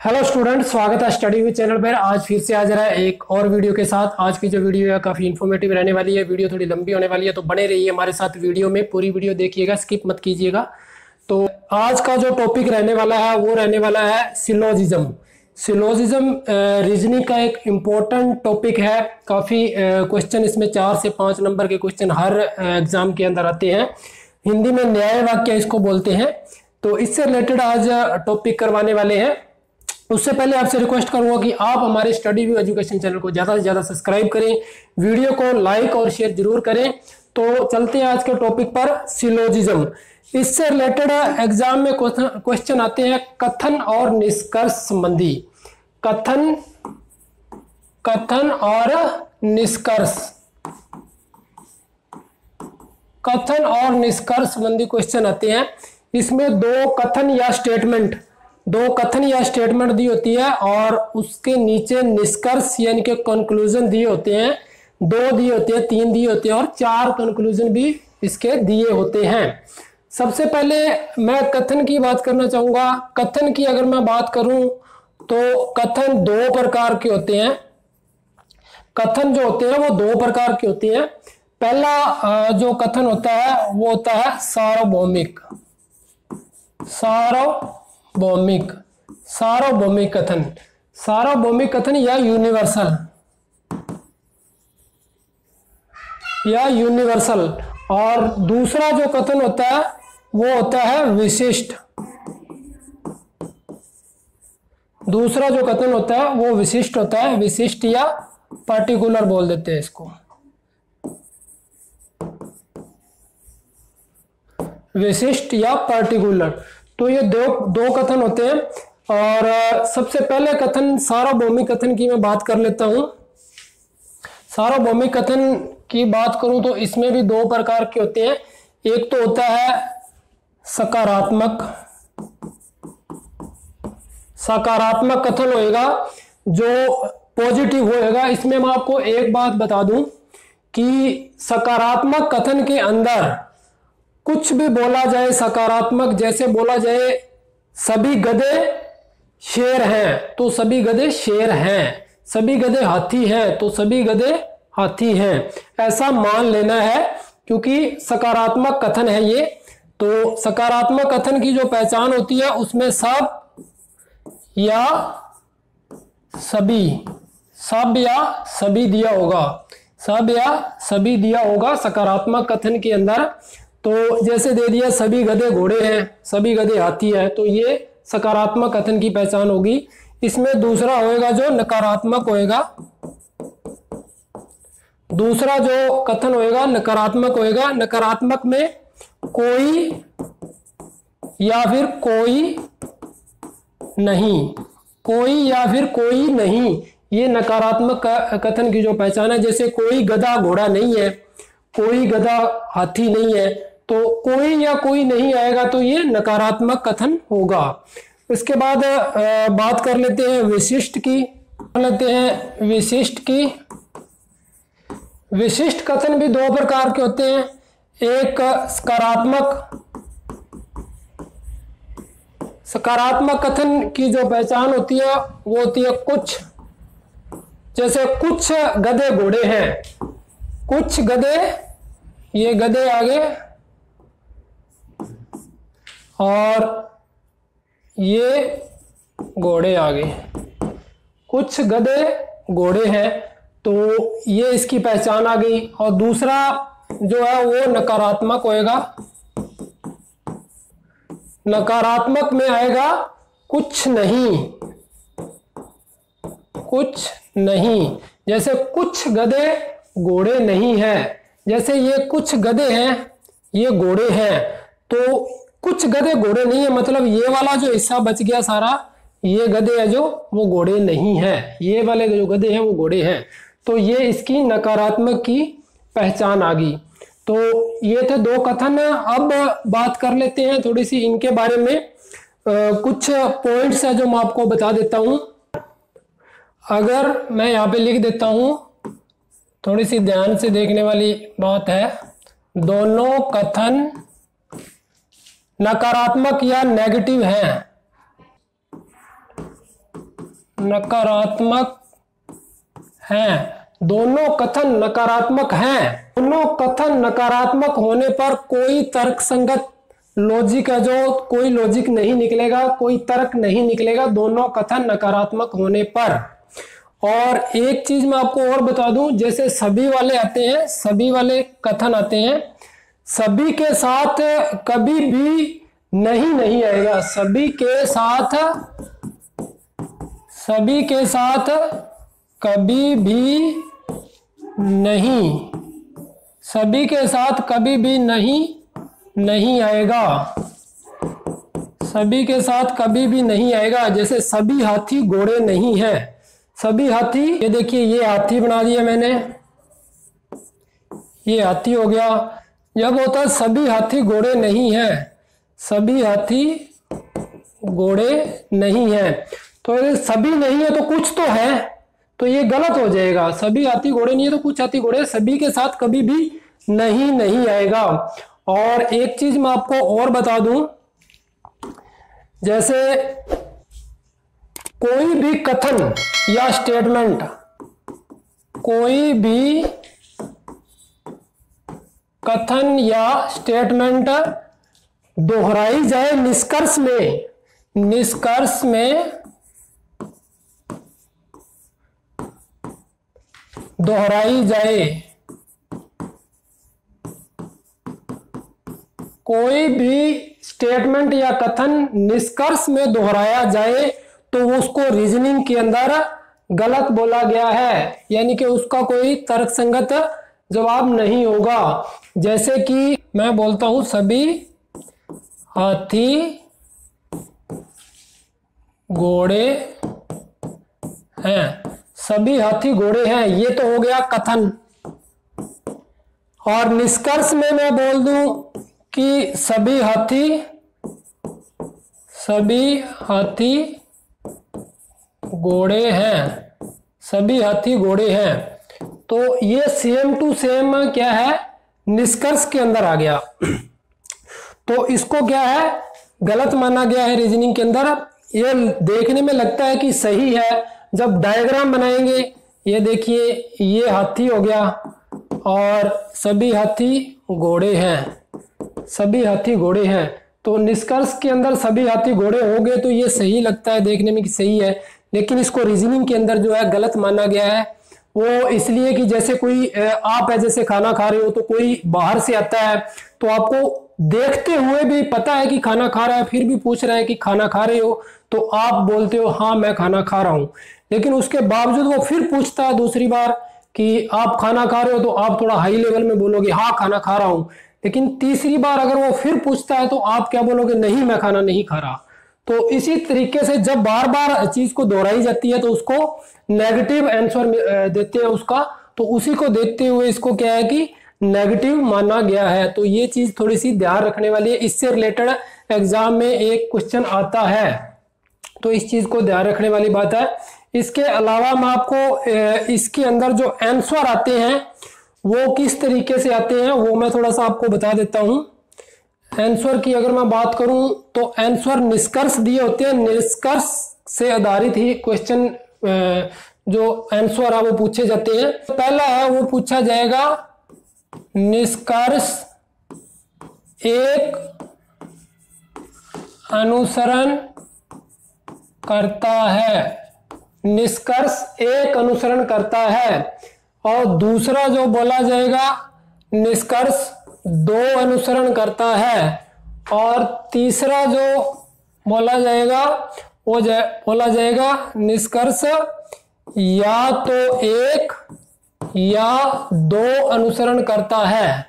Hello student, स्वागत है study with channel पर। आज फिर से हाजिर है एक और वीडियो के साथ। आज की जो वीडियो है काफ़ी इन्फॉर्मेटिव रहने वाली है। वीडियो थोड़ी लंबी होने वाली है, तो बने रहिए हमारे साथ वीडियो में। पूरी वीडियो देखिएगा, स्किप मत कीजिएगा। तो आज का जो टॉपिक रहने वाला है वो रहने वाला है सिलोजिज्म। सिलोजिज्म रीजनिंग का एक इम्पोर्टेंट टॉपिक है। काफ़ी क्वेश्चन इसमें 4 से 5 नंबर के क्वेश्चन हर एग्जाम के अंदर आते हैं। हिंदी में न्याय वाक्य इसको बोलते हैं। तो इससे रिलेटेड आज टॉपिक करवाने वाले हैं। उससे पहले आपसे रिक्वेस्ट करूंगा कि आप हमारे स्टडी व्यू एजुकेशन चैनल को ज़्यादा से ज़्यादा सब्सक्राइब करें, वीडियो को लाइक और शेयर जरूर करें। तो चलते हैं आज के टॉपिक पर, सिलोजिज्म। इससे रिलेटेड एग्जाम में क्वेश्चन आते हैं कथन और निष्कर्ष संबंधी। कथन और निष्कर्ष, कथन और निष्कर्ष संबंधी क्वेश्चन आते हैं। इसमें दो कथन या स्टेटमेंट दी होती है और उसके नीचे निष्कर्ष यानी कि कंक्लूजन दिए होते हैं। 2 दिए होते हैं, 3 दिए होते हैं और 4 कंक्लूजन भी इसके दिए होते हैं। सबसे पहले मैं कथन की बात करना चाहूंगा। कथन की अगर मैं बात करूं तो कथन 2 प्रकार के होते हैं। कथन जो होते हैं वो 2 प्रकार के होते हैं। पहला जो कथन होता है वो होता है सार्वभौमिक कथन या यूनिवर्सल। और दूसरा जो कथन होता है वो होता है विशिष्ट। दूसरा जो कथन होता है वो विशिष्ट होता है। विशिष्ट या पर्टिकुलर बोल देते हैं इसको, विशिष्ट या पर्टिकुलर। तो ये दो कथन होते हैं। और सबसे पहले कथन सार्वभौमिक कथन की मैं बात कर लेता हूं। सार्वभौमिक कथन की बात करूं तो इसमें भी 2 प्रकार के होते हैं। एक तो होता है सकारात्मक कथन होएगा जो पॉजिटिव होएगा। इसमें मैं आपको एक बात बता दूं कि सकारात्मक कथन के अंदर कुछ भी बोला जाए सकारात्मक, जैसे बोला जाए सभी गधे शेर हैं तो सभी गधे शेर हैं, सभी गधे हाथी हैं तो सभी गधे हाथी हैं, ऐसा मान लेना है क्योंकि सकारात्मक कथन है ये। तो सकारात्मक कथन की जो पहचान होती है उसमें सब या सभी दिया होगा सकारात्मक कथन के अंदर। तो जैसे दे दिया सभी गधे घोड़े हैं, सभी गधे हाथी है, तो ये सकारात्मक कथन की पहचान होगी। इसमें दूसरा होएगा जो नकारात्मक होएगा। दूसरा जो कथन होएगा नकारात्मक होएगा। नकारात्मक में कोई या फिर कोई नहीं, ये नकारात्मक कथन की जो पहचान है। जैसे कोई गधा घोड़ा नहीं है, कोई गधा हाथी नहीं है, तो कोई या कोई नहीं आएगा तो ये नकारात्मक कथन होगा। इसके बाद बात कर लेते हैं विशिष्ट की। विशिष्ट कथन भी 2 प्रकार के होते हैं। एक सकारात्मक कथन की जो पहचान होती है वो होती है कुछ, जैसे कुछ गधे घोड़े हैं, कुछ गधे, ये गधे आगे और ये घोड़े आगे, कुछ गधे घोड़े हैं, तो ये इसकी पहचान आ गई। और दूसरा जो है वो नकारात्मक होएगा। नकारात्मक में आएगा कुछ नहीं, जैसे कुछ गधे घोड़े नहीं है, जैसे ये कुछ गधे हैं ये घोड़े हैं, तो कुछ गधे घोड़े नहीं है मतलब ये वाला जो हिस्सा बच गया सारा, ये गधे है जो वो घोड़े नहीं है, ये वाले जो गधे हैं वो घोड़े हैं। तो ये इसकी नकारात्मक की पहचान आ गई। तो ये थे 2 कथन। अब बात कर लेते हैं थोड़ी सी इनके बारे में। कुछ पॉइंट्स है जो मैं आपको बता देता हूं। अगर मैं यहाँ पे लिख देता हूं, थोड़ी सी ध्यान से देखने वाली बात है। दोनों कथन नकारात्मक या नेगेटिव हैं। नकारात्मक हैं। दोनों कथन नकारात्मक हैं। दोनों कथन नकारात्मक होने पर कोई तर्कसंगत लॉजिक है जो कोई लॉजिक नहीं निकलेगा, कोई तर्क नहीं निकलेगा दोनों कथन नकारात्मक होने पर। और एक चीज मैं आपको और बता दूं, जैसे सभी वाले आते हैं, सभी वाले कथन आते हैं, सभी के साथ कभी भी नहीं आएगा। सभी के साथ कभी भी नहीं, सभी के साथ कभी भी नहीं आएगा, सभी के साथ कभी भी नहीं आएगा। जैसे सभी हाथी घोड़े नहीं है। सभी हाथी, ये देखिए ये हाथी बना दिया मैंने, ये हाथी हो गया। जब होता है सभी हाथी घोड़े नहीं है, सभी हाथी घोड़े नहीं है, तो ये सभी नहीं है तो कुछ तो है, तो ये गलत हो जाएगा। सभी हाथी घोड़े नहीं है तो कुछ हाथी घोड़े, सभी के साथ कभी भी नहीं आएगा। और एक चीज मैं आपको और बता दूं, जैसे कोई भी कथन या स्टेटमेंट, कोई भी कथन या स्टेटमेंट दोहराई जाए निष्कर्ष में दोहराई जाए, कोई भी स्टेटमेंट या कथन निष्कर्ष में दोहराया जाए तो उसको रीजनिंग के अंदर गलत बोला गया है, यानी कि उसका कोई तर्कसंगत जवाब नहीं होगा। जैसे कि मैं बोलता हूं सभी हाथी घोड़े हैं, सभी हाथी घोड़े हैं, ये तो हो गया कथन। और निष्कर्ष में मैं बोल दूं कि सभी हाथी घोड़े हैं, सभी हाथी घोड़े हैं, तो ये सेम टू सेम क्या है, निष्कर्ष के अंदर आ गया। तो इसको क्या है, गलत माना गया है रीजनिंग के अंदर। ये देखने में लगता है कि सही है, जब डायग्राम बनाएंगे, ये देखिए ये हाथी हो गया और सभी हाथी घोड़े हैं, सभी हाथी घोड़े हैं, तो निष्कर्ष के अंदर सभी हाथी घोड़े हो गए, तो ये सही लगता है देखने में कि सही है। लेकिन इसको रीजनिंग के अंदर जो है गलत माना गया है। वो इसलिए कि जैसे कोई आप है, जैसे खाना खा रहे हो तो कोई बाहर से आता है, तो आपको देखते हुए भी पता है कि खाना खा रहा है, फिर भी पूछ रहा है कि खाना खा रहे हो, तो आप बोलते हो हाँ मैं खाना खा रहा हूं। लेकिन उसके बावजूद वो फिर पूछता है दूसरी बार कि आप खाना खा रहे हो, तो आप थोड़ा हाई लेवल में बोलोगे हाँ खाना खा रहा हूं। लेकिन तीसरी बार अगर वो फिर पूछता है तो आप क्या बोलोगे, नहीं मैं खाना नहीं खा रहा। तो इसी तरीके से जब बार बार चीज को दोहराई जाती है तो उसको नेगेटिव आंसर देते हैं उसका, तो उसी को देखते हुए इसको क्या है कि नेगेटिव माना गया है। तो ये चीज थोड़ी सी ध्यान रखने वाली है, इससे रिलेटेड एग्जाम में एक क्वेश्चन आता है, तो इस चीज को ध्यान रखने वाली बात है। इसके अलावा मैं आपको इसके अंदर जो आंसर आते हैं वो किस तरीके से आते हैं वो मैं थोड़ा सा आपको बता देता हूं। आंसर की अगर मैं बात करूं तो आंसर निष्कर्ष दिए होते हैं, निष्कर्ष से आधारित ही क्वेश्चन जो आंसर है वो पूछे जाते हैं। पहला है वो पूछा जाएगा निष्कर्ष एक अनुसरण करता है, निष्कर्ष एक अनुसरण करता है। और दूसरा जो बोला जाएगा निष्कर्ष दो अनुसरण करता है। और तीसरा जो बोला जाएगा वो बोला जाएगा निष्कर्ष या तो एक या दो अनुसरण करता है,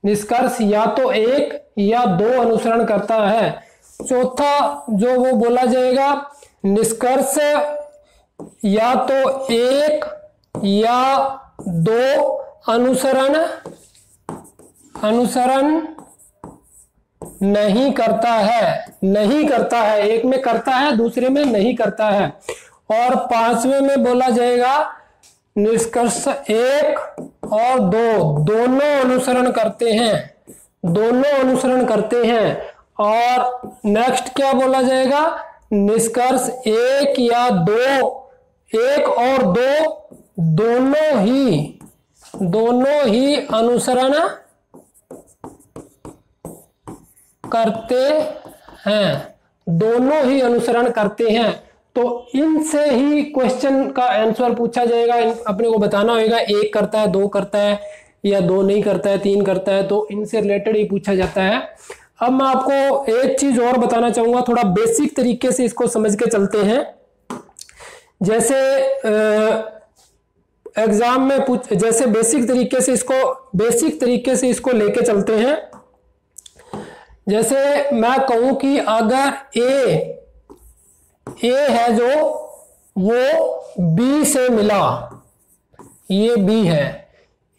निष्कर्ष या तो एक या दो अनुसरण करता है। चौथा जो वो बोला जाएगा निष्कर्ष या तो एक या दो अनुसरण नहीं करता है, नहीं करता है, एक में करता है दूसरे में नहीं करता है। और पांचवें में बोला जाएगा निष्कर्ष एक और दो दोनों अनुसरण करते हैं, दोनों अनुसरण करते हैं। और नेक्स्ट क्या बोला जाएगा, निष्कर्ष एक या दो एक और दो दोनों ही अनुसरण करते हैं, दोनों ही अनुसरण करते हैं। तो इनसे ही क्वेश्चन का आंसर पूछा जाएगा। अपने को बताना होगा एक करता है, दो करता है, या दो नहीं करता है, तीन करता है, तो इनसे रिलेटेड ही पूछा जाता है। अब मैं आपको एक चीज और बताना चाहूंगा, थोड़ा बेसिक तरीके से इसको समझ के चलते हैं। जैसे एग्जाम में जैसे बेसिक तरीके से इसको लेके चलते हैं। जैसे मैं कहूं कि अगर ए है जो वो बी से मिला, ये बी है,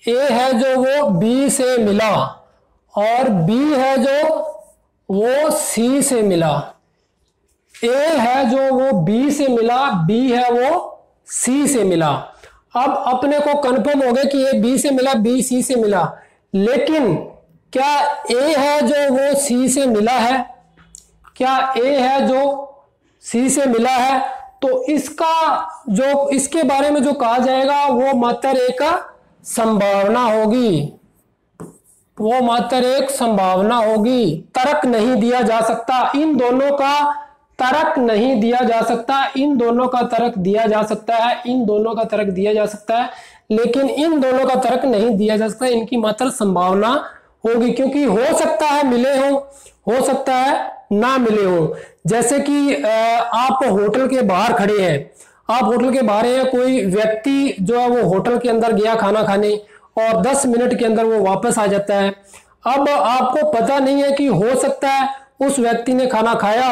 ए है जो वो बी से मिला, और बी है जो वो सी से मिला। ए है जो वो बी से मिला, बी है वो सी से मिला। अब अपने को कंफर्म हो गया कि ए बी से मिला, बी सी से मिला, लेकिन क्या ए है जो वो सी से मिला है? क्या ए है जो सी से मिला है? तो इसके बारे में जो कहा जाएगा वो मात्र एक संभावना होगी, वो मात्र एक संभावना होगी। तर्क नहीं दिया जा सकता, इन दोनों का तर्क नहीं दिया जा सकता। इन दोनों का तर्क दिया जा सकता है, इन दोनों का तर्क दिया जा सकता है, लेकिन इन दोनों का तर्क नहीं दिया जा सकता। इनकी मात्र संभावना होगी, क्योंकि हो सकता है मिले हो सकता है ना मिले हो। जैसे कि आप होटल के बाहर खड़े हैं, आप होटल के बाहर हैं, कोई व्यक्ति जो है वो होटल के अंदर गया खाना खाने और 10 मिनट के अंदर वो वापस आ जाता है। अब आपको पता नहीं है कि हो सकता है उस व्यक्ति ने खाना खाया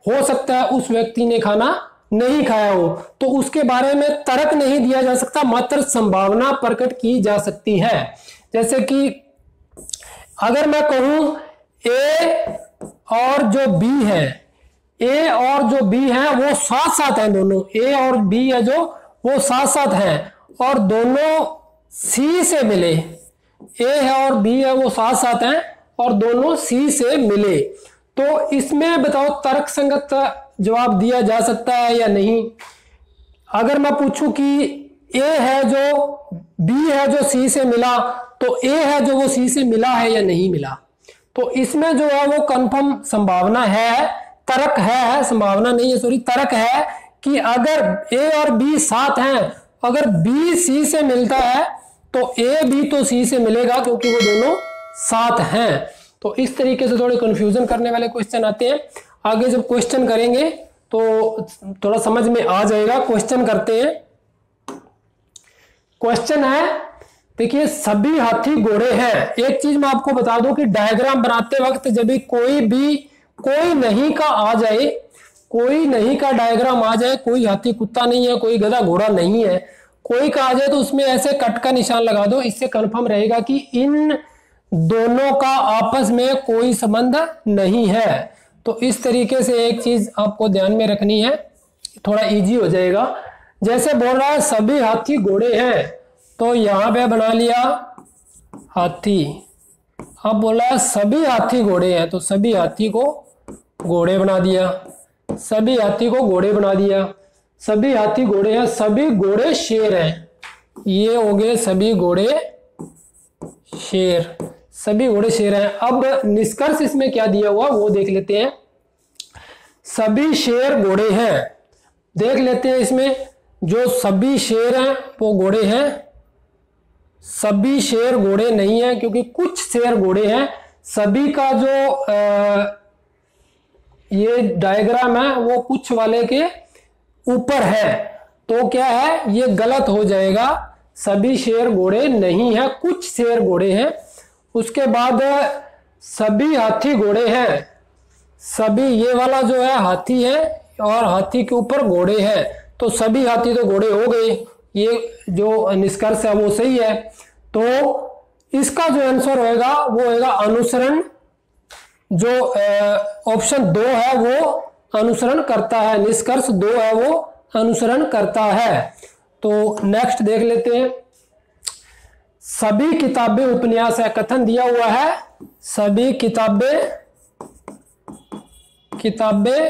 हो सकता है उस व्यक्ति ने खाना नहीं खाया हो, तो उसके बारे में तर्क नहीं दिया जा सकता, मात्र संभावना प्रकट की जा सकती है। जैसे कि अगर मैं कहूं ए और जो बी है, ए और जो बी है वो साथ साथ हैं, दोनों ए और बी है जो वो साथ साथ हैं, और दोनों सी से मिले, ए है और बी है वो साथ साथ हैं और दोनों सी से मिले, तो इसमें बताओ तर्क संगत जवाब दिया जा सकता है या नहीं? अगर मैं पूछूं कि ए है जो बी है जो सी से मिला, तो ए है जो वो सी से मिला है या नहीं मिला? तो इसमें जो है वो कंफर्म संभावना है, तर्क है, संभावना नहीं है सॉरी, तर्क है कि अगर ए और बी साथ हैं, अगर बी सी से मिलता है तो ए भी तो सी से मिलेगा, क्योंकि वो दोनों साथ हैं। तो इस तरीके से थोड़े कंफ्यूजन करने वाले क्वेश्चन आते हैं। आगे जब क्वेश्चन करेंगे तो थोड़ा समझ में आ जाएगा। क्वेश्चन करते हैं। क्वेश्चन है, देखिए, सभी हाथी घोड़े हैं। एक चीज मैं आपको बता दूं कि डायग्राम बनाते वक्त जब भी कोई नहीं का आ जाए, कोई नहीं का डायग्राम आ जाए, कोई हाथी कुत्ता नहीं है, कोई गधा घोड़ा नहीं है, कोई का आ जाए, तो उसमें ऐसे कट का निशान लगा दो। इससे कंफर्म रहेगा कि इन दोनों का आपस में कोई संबंध नहीं है। तो इस तरीके से एक चीज आपको ध्यान में रखनी है, थोड़ा इजी हो जाएगा। जैसे बोल रहा है सभी हाथी घोड़े हैं, तो यहां पे बना लिया हाथी। अब बोला है सभी हाथी घोड़े हैं, तो सभी हाथी को घोड़े बना दिया, सभी हाथी को घोड़े बना दिया। सभी हाथी घोड़े हैं, सभी घोड़े शेर हैं, ये हो गए सभी घोड़े शेर, सभी घोड़े शेर हैं। अब निष्कर्ष इसमें क्या दिया हुआ वो देख लेते हैं। सभी शेर घोड़े हैं, देख लेते हैं इसमें जो सभी शेर हैं वो घोड़े हैं, सभी शेर घोड़े नहीं है, क्योंकि कुछ शेर घोड़े हैं। सभी का जो ये डायग्राम है वो कुछ वाले के ऊपर है, तो क्या है ये गलत हो जाएगा। सभी शेर घोड़े नहीं है, कुछ शेर घोड़े हैं। उसके बाद सभी हाथी घोड़े हैं, सभी ये वाला जो है हाथी है और हाथी के ऊपर घोड़े हैं, तो सभी हाथी तो घोड़े हो गए, ये जो निष्कर्ष है वो सही है। तो इसका जो आंसर होएगा वो होएगा अनुसरण, जो ऑप्शन 2 है वो अनुसरण करता है, निष्कर्ष 2 है वो अनुसरण करता है। तो नेक्स्ट देख लेते हैं। सभी किताबें उपन्यास है, कथन दिया हुआ है सभी किताबें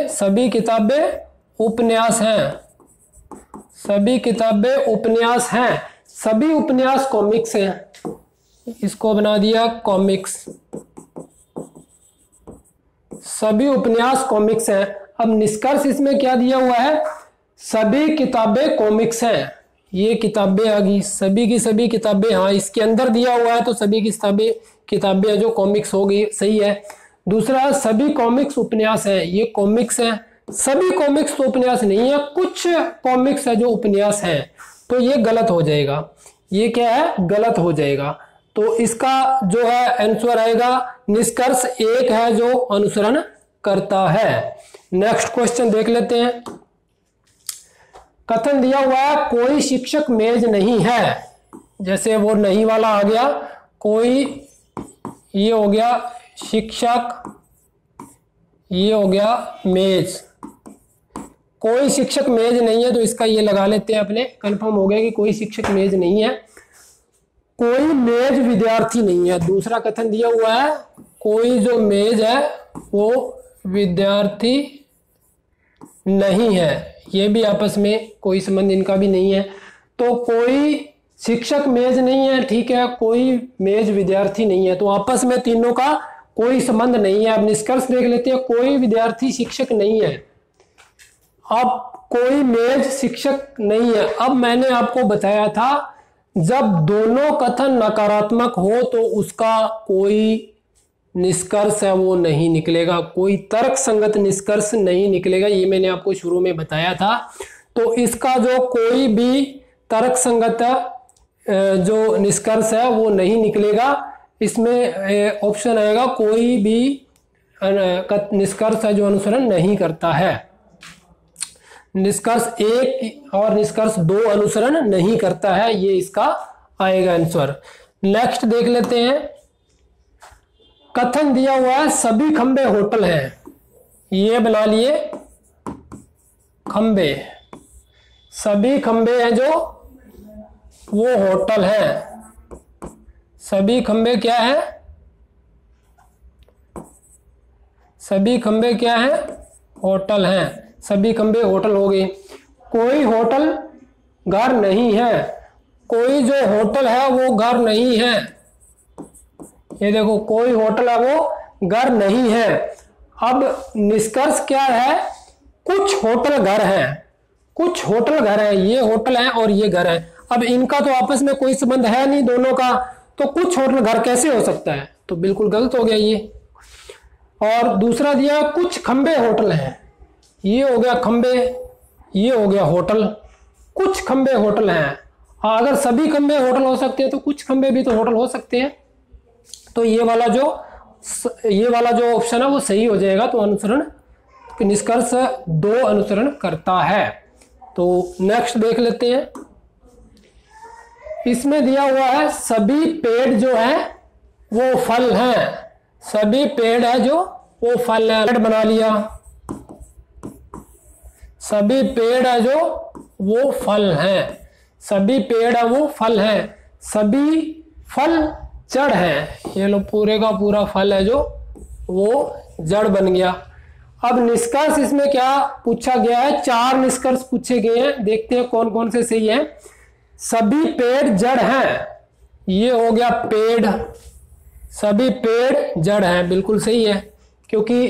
सभी किताबें उपन्यास हैं, सभी किताबें उपन्यास हैं। सभी उपन्यास कॉमिक्स हैं, इसको बना दिया कॉमिक्स। सभी उपन्यास कॉमिक्स हैं। अब निष्कर्ष इसमें क्या दिया हुआ है, सभी किताबें कॉमिक्स हैं। ये किताबें आ गई, सभी की सभी किताबें, हाँ इसके अंदर दिया हुआ है तो सभी की सभी किताबें जो कॉमिक्स हो गई, सही है। दूसरा, सभी कॉमिक्स उपन्यास हैं, ये कॉमिक्स हैं। सभी कॉमिक्स तो उपन्यास नहीं है, कुछ कॉमिक्स है जो उपन्यास हैं, तो ये गलत हो जाएगा। ये क्या है, गलत हो जाएगा। तो इसका जो है आंसर आएगा निष्कर्ष एक है जो अनुसरण करता है। नेक्स्ट क्वेश्चन देख लेते हैं। कथन दिया हुआ है कोई शिक्षक मेज नहीं है, जैसे वो नहीं वाला आ गया, कोई, ये हो गया शिक्षक, ये हो गया मेज। कोई शिक्षक मेज नहीं है तो इसका ये लगा लेते हैं अपने, कंफर्म हो गया कि कोई शिक्षक मेज नहीं है। कोई मेज विद्यार्थी नहीं है, दूसरा कथन दिया हुआ है कोई जो मेज है वो विद्यार्थी नहीं है, ये भी आपस में कोई संबंध इनका भी नहीं है। तो कोई शिक्षक मेज नहीं है, ठीक है, कोई मेज विद्यार्थी नहीं है, तो आपस में तीनों का कोई संबंध नहीं है। अब निष्कर्ष देख लेते हैं, कोई विद्यार्थी शिक्षक नहीं है। अब कोई मेज शिक्षक नहीं है। अब मैंने आपको बताया था जब दोनों कथन नकारात्मक हो तो उसका कोई निष्कर्ष है वो नहीं निकलेगा, कोई तर्क संगत निष्कर्ष नहीं निकलेगा, ये मैंने आपको शुरू में बताया था। तो इसका जो कोई भी तर्क संगत जो निष्कर्ष है वो नहीं निकलेगा। इसमें ऑप्शन आएगा कोई भी निष्कर्ष है जो अनुसरण नहीं करता है। निष्कर्ष एक और निष्कर्ष दो अनुसरण नहीं करता है, ये इसका आएगा आंसर। नेक्स्ट देख लेते हैं। कथन दिया हुआ है सभी खंबे होटल हैं, ये बना लिए खंबे, सभी खंबे हैं जो वो होटल हैं। सभी खंबे क्या है, सभी खंबे क्या है, होटल हैं। सभी खंबे होटल हो गए। कोई होटल घर नहीं है, कोई जो होटल है वो घर नहीं है, ये देखो कोई होटल है वो घर नहीं है। अब निष्कर्ष क्या है, कुछ होटल घर हैं, कुछ होटल घर है, ये होटल है और ये घर है। अब इनका तो आपस में कोई संबंध है नहीं दोनों का, तो कुछ होटल घर कैसे हो सकता है, तो बिल्कुल गलत हो गया ये। और दूसरा दिया कुछ खंबे होटल हैं, ये हो गया खंबे, ये हो गया होटल, कुछ खंबे होटल हैं। अगर सभी खंबे होटल हो सकते हैं तो कुछ खंबे भी तो होटल हो सकते हैं, तो ये वाला जो ऑप्शन है वो सही हो जाएगा। तो अनुसरण निष्कर्ष दो अनुसरण करता है। तो नेक्स्ट देख लेते हैं। इसमें दिया हुआ है सभी पेड़ जो है वो फल हैं, सभी पेड़ है जो वो फल है, पेड़ बना लिया, सभी पेड़ है जो वो फल हैं, सभी पेड़ है वो फल हैं, सभी फल जड़ है, ये लो पूरे का पूरा फल है जो वो जड़ बन गया। अब निष्कर्ष इसमें क्या पूछा गया है, चार निष्कर्ष पूछे गए हैं, देखते हैं कौन कौन से सही है। सभी पेड़ जड़ हैं, ये हो गया पेड़, सभी पेड़ जड़ हैं, बिल्कुल सही है क्योंकि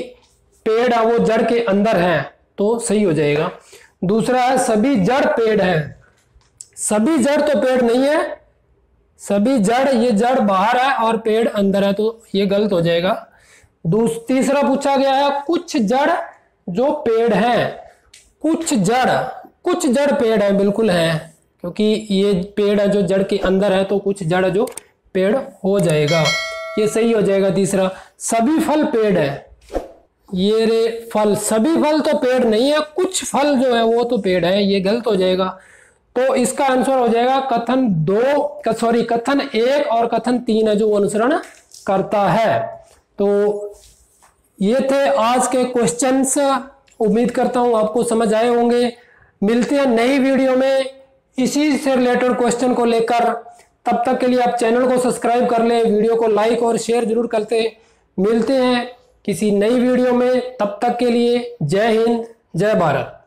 पेड़ है वो जड़ के अंदर है तो सही हो जाएगा। दूसरा है सभी जड़ पेड़ है, सभी जड़ तो पेड़ नहीं है, सभी जड़, ये जड़ बाहर है और पेड़ अंदर है तो ये गलत हो जाएगा। तीसरा पूछा गया है कुछ जड़ जो पेड़ है, कुछ जड़ पेड़ है, बिल्कुल है क्योंकि ये पेड़ है जो जड़ के अंदर है तो कुछ जड़ जो पेड़ हो जाएगा, ये सही हो जाएगा। तीसरा सभी फल पेड़ है, ये रे फल, सभी फल तो पेड़ नहीं है, कुछ फल जो है वो तो पेड़ है, ये गलत हो जाएगा। तो इसका आंसर हो जाएगा कथन एक और कथन तीन है जो अनुसरण करता है। तो ये थे आज के क्वेश्चंस, उम्मीद करता हूं आपको समझ आए होंगे। मिलते हैं नई वीडियो में इसी से रिलेटेड क्वेश्चन को लेकर, तब तक के लिए आप चैनल को सब्सक्राइब कर लें, वीडियो को लाइक और शेयर जरूर करते। मिलते हैं किसी नई वीडियो में, तब तक के लिए जय हिंद जय भारत।